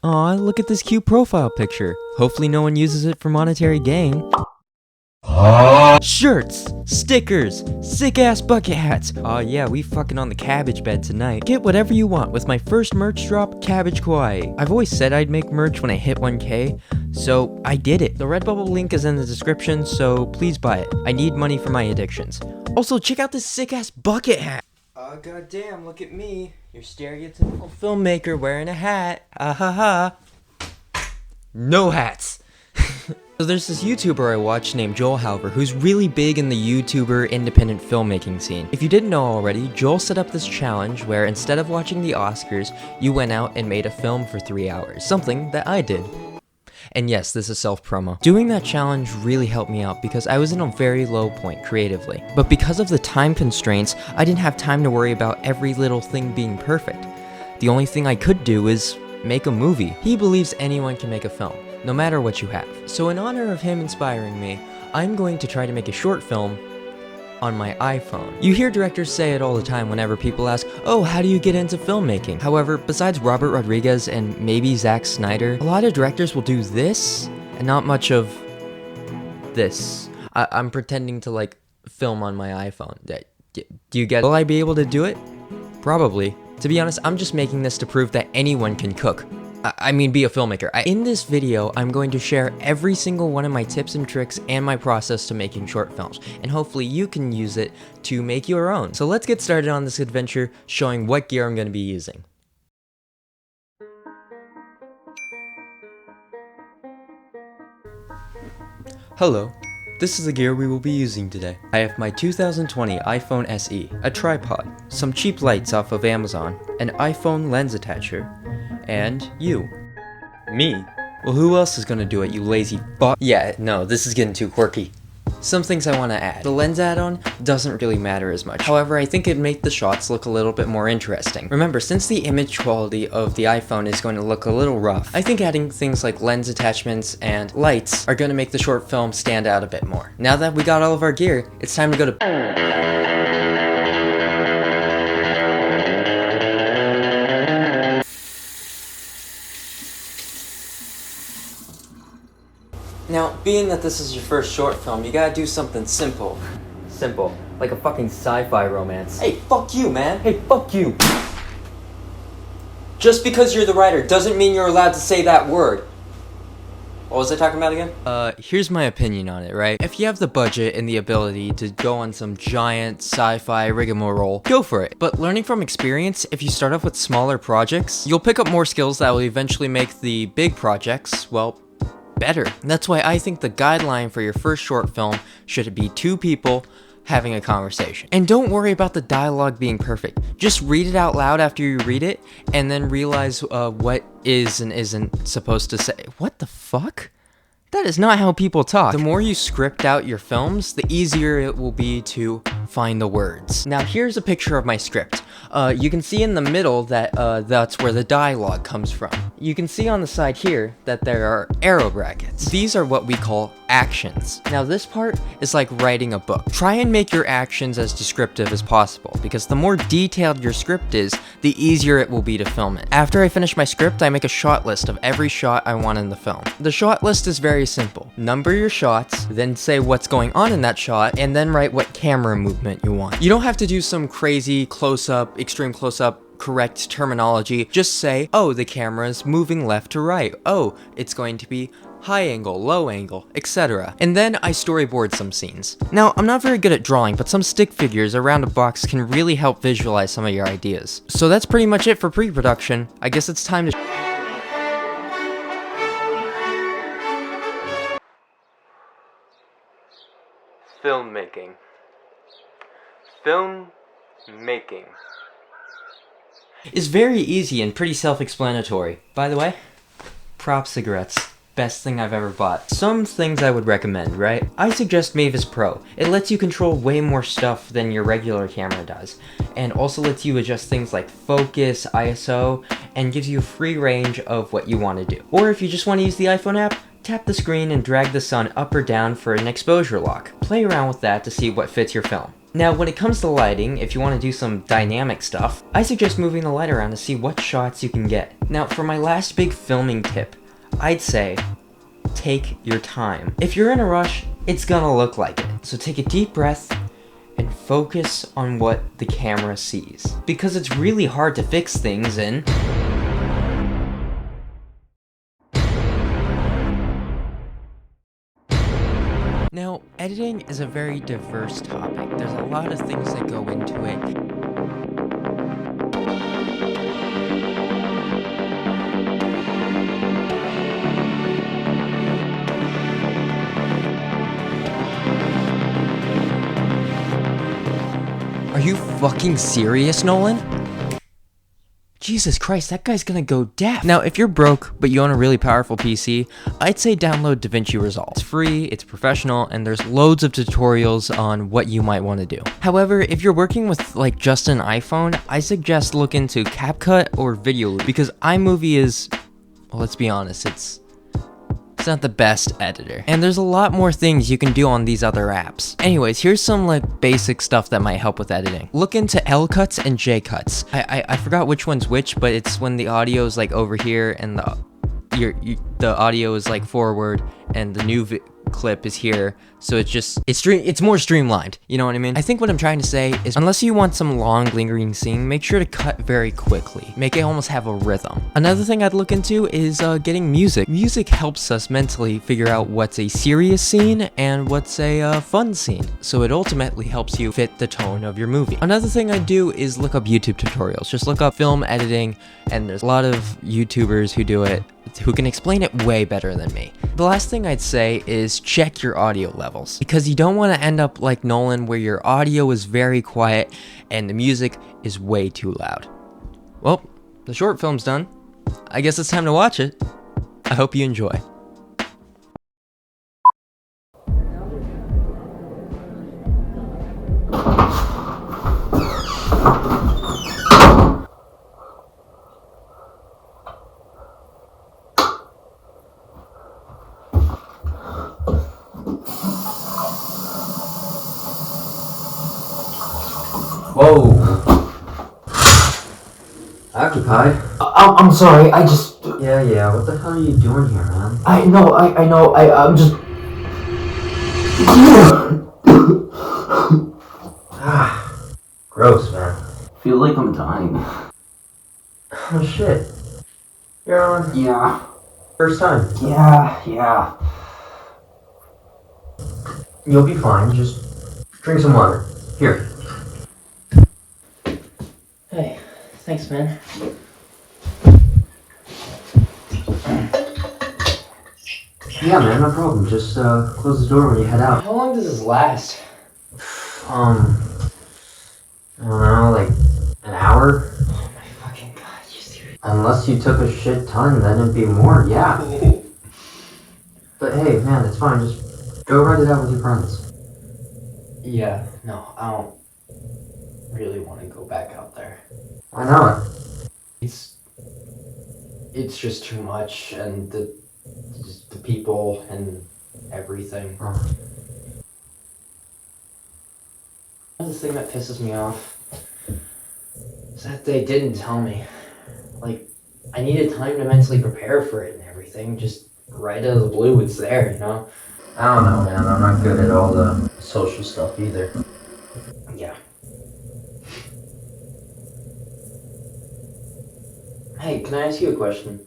Aw, look at this cute profile picture. Hopefully no one uses it for monetary gain. Shirts, stickers, sick-ass bucket hats. Aw yeah, we fucking on the cabbage bed tonight. Get whatever you want with my first merch drop, Cabbage Kawaii. I've always said I'd make merch when I hit 1K, so I did it. The Redbubble link is in the description, so please buy it. I need money for my addictions. Also, check out this sick-ass bucket hat. Oh goddamn, look at me. Your stereotypical filmmaker wearing a hat. Ah ha ha. No hats. So there's this YouTuber I watch named Joel, however, who's really big in the YouTuber independent filmmaking scene. If you didn't know already, Joel set up this challenge where instead of watching the Oscars, you went out and made a film for 3 hours. Something that I did. And yes, this is self-promo. Doing that challenge really helped me out because I was in a very low point creatively. But because of the time constraints, I didn't have time to worry about every little thing being perfect. The only thing I could do is make a movie. He believes anyone can make a film, no matter what you have. So in honor of him inspiring me, I'm going to try to make a short film on my iPhone. You hear directors say it all the time whenever people ask, oh, how do you get into filmmaking? However, besides Robert Rodriguez and maybe Zack Snyder, a lot of directors will do this and not much of this. I'm pretending to like film on my iPhone. Do you get? Will I be able to do it? Probably. To be honest, I'm just making this to prove that anyone can cook. I mean, be a filmmaker. In this video, I'm going to share every single one of my tips and tricks and my process to making short films, and hopefully you can use it to make your own. So let's get started on this adventure, showing what gear I'm going to be using. Hello. This is the gear we will be using today. I have my 2020 iPhone SE, a tripod, some cheap lights off of Amazon, an iPhone lens attacher, and you. Me? Well, who else is gonna do it, you lazy fuck? Yeah, no, this is getting too quirky. Some things I want to add. The lens add-on doesn't really matter as much. However, I think it'd make the shots look a little bit more interesting. Remember, since the image quality of the iPhone is going to look a little rough, I think adding things like lens attachments and lights are going to make the short film stand out a bit more. Now that we got all of our gear, it's time to go to... Now, being that this is your first short film, you gotta do something simple. Simple. Like a fucking sci-fi romance. Hey, fuck you, man! Hey, fuck you! Just because you're the writer doesn't mean you're allowed to say that word. What was I talking about again? Here's my opinion on it, right? If you have the budget and the ability to go on some giant sci-fi rigmarole, go for it. But learning from experience, if you start off with smaller projects, you'll pick up more skills that will eventually make the big projects, well, better. That's why I think the guideline for your first short film should be 2 people having a conversation. And don't worry about the dialogue being perfect. Just read it out loud after you read it, and then realize what is and isn't supposed to say. What the fuck? That is not how people talk. The more you script out your films, the easier it will be to find the words. Now here's a picture of my script. You can see in the middle that that's where the dialogue comes from. You can see on the side here that there are arrow brackets. These are what we call actions. Now this part is like writing a book. Try and make your actions as descriptive as possible, because the more detailed your script is, the easier it will be to film it. After I finish my script, I make a shot list of every shot I want in the film. The shot list is very simple. Number your shots, then say what's going on in that shot, and then write what camera movement you want. You don't have to do some crazy close-up, extreme close-up, correct terminology. Just say, oh, the camera's moving left to right. Oh, it's going to be high angle, low angle, etc. And then I storyboard some scenes. Now, I'm not very good at drawing, but some stick figures around a box can really help visualize some of your ideas. So that's pretty much it for pre-production. I guess it's time to... Filmmaking. Filmmaking is very easy and pretty self-explanatory. By the way, prop cigarettes. Best thing I've ever bought. Some things I would recommend, right? I suggest Mavis Pro. It lets you control way more stuff than your regular camera does, and also lets you adjust things like focus, ISO, and gives you free range of what you want to do. Or if you just want to use the iPhone app, tap the screen and drag the sun up or down for an exposure lock. Play around with that to see what fits your film. Now, when it comes to lighting, if you want to do some dynamic stuff, I suggest moving the light around to see what shots you can get. Now, for my last big filming tip, I'd say, take your time. If you're in a rush, it's gonna look like it. So take a deep breath and focus on what the camera sees. Because it's really hard to fix things in. Now, editing is a very diverse topic. There's a lot of things that go into it. Are you fucking serious, Nolan? Jesus Christ, that guy's gonna go deaf. Now, if you're broke, but you own a really powerful PC, I'd say download DaVinci Resolve. It's free, it's professional, and there's loads of tutorials on what you might want to do. However, if you're working with like just an iPhone, I suggest look into CapCut or Video Loop, because iMovie is, well, let's be honest, it's not the best editor. And there's a lot more things you can do on these other apps. Anyways, here's some like basic stuff that might help with editing. Look into L cuts and J cuts. I forgot which one's which, but it's when the audio is like over here and the audio is like forward and the new clip is here, so it's more streamlined, you know what I mean? I think what I'm trying to say is, unless you want some long lingering scene, make sure to cut very quickly, make it almost have a rhythm. Another thing I'd look into is getting music. Music helps us mentally figure out what's a serious scene and what's a fun scene, so it ultimately helps you fit the tone of your movie. Another thing I do is look up YouTube tutorials. Just look up film editing, and there's a lot of YouTubers who do it, who can explain it way better than me. The last thing I'd say is check your audio levels, because you don't want to end up like Nolan, where your audio is very quiet and the music is way too loud. Well, the short film's done. I guess it's time to watch it. I hope you enjoy. Whoa. Occupied? I'm sorry, I just... Yeah, what the hell are you doing here, man? I know, I'm just... Gross, man. I feel like I'm dying. Oh shit. You're on? Yeah. First time? Yeah. You'll be fine, just drink some water. Here. Hey, thanks, man. Yeah, man, no problem. Just close the door when you head out. How long does this last? I don't know, like an hour? Oh my fucking god, you serious? Unless you took a shit ton, then it'd be more, yeah. But hey, man, it's fine. Just go write it out with your friends. Yeah, no, I don't really want to go back out there. Why not? It's just too much, and the people and everything. Oh. The thing that pisses me off is that they didn't tell me. Like, I needed time to mentally prepare for it and everything. Just right out of the blue, it's there, you know? I don't know, man. I'm not good at all the social stuff either. Yeah. Hey, can I ask you a question?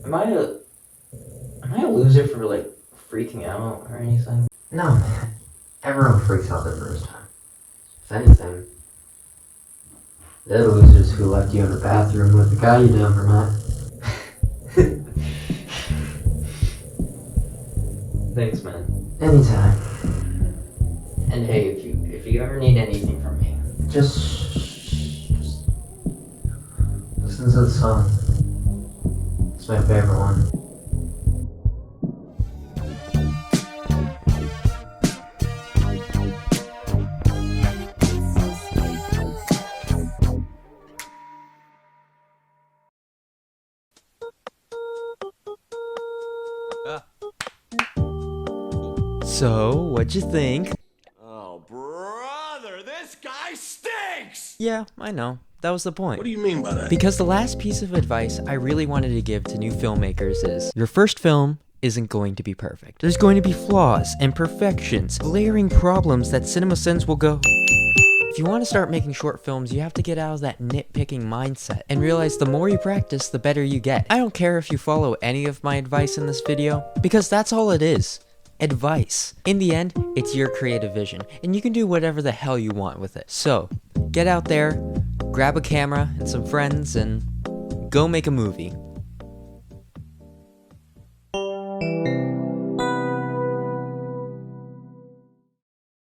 Am I a loser for, like, freaking out or anything? No, man. Everyone freaks out their first time. If anything, they're the losers who left you in the bathroom with the guy you never met. Thanks, man. Anytime. And hey, if you ever need anything from me, Just listen to the song. It's my favorite one. So, what'd you think? Yeah, I know. That was the point. What do you mean by that? Because the last piece of advice I really wanted to give to new filmmakers is, your first film isn't going to be perfect. There's going to be flaws, imperfections, glaring problems that CinemaSins will go. If you want to start making short films, you have to get out of that nitpicking mindset and realize the more you practice, the better you get. I don't care if you follow any of my advice in this video, because that's all it is. Advice. In the end, it's your creative vision, and you can do whatever the hell you want with it. So, get out there, grab a camera and some friends, and go make a movie.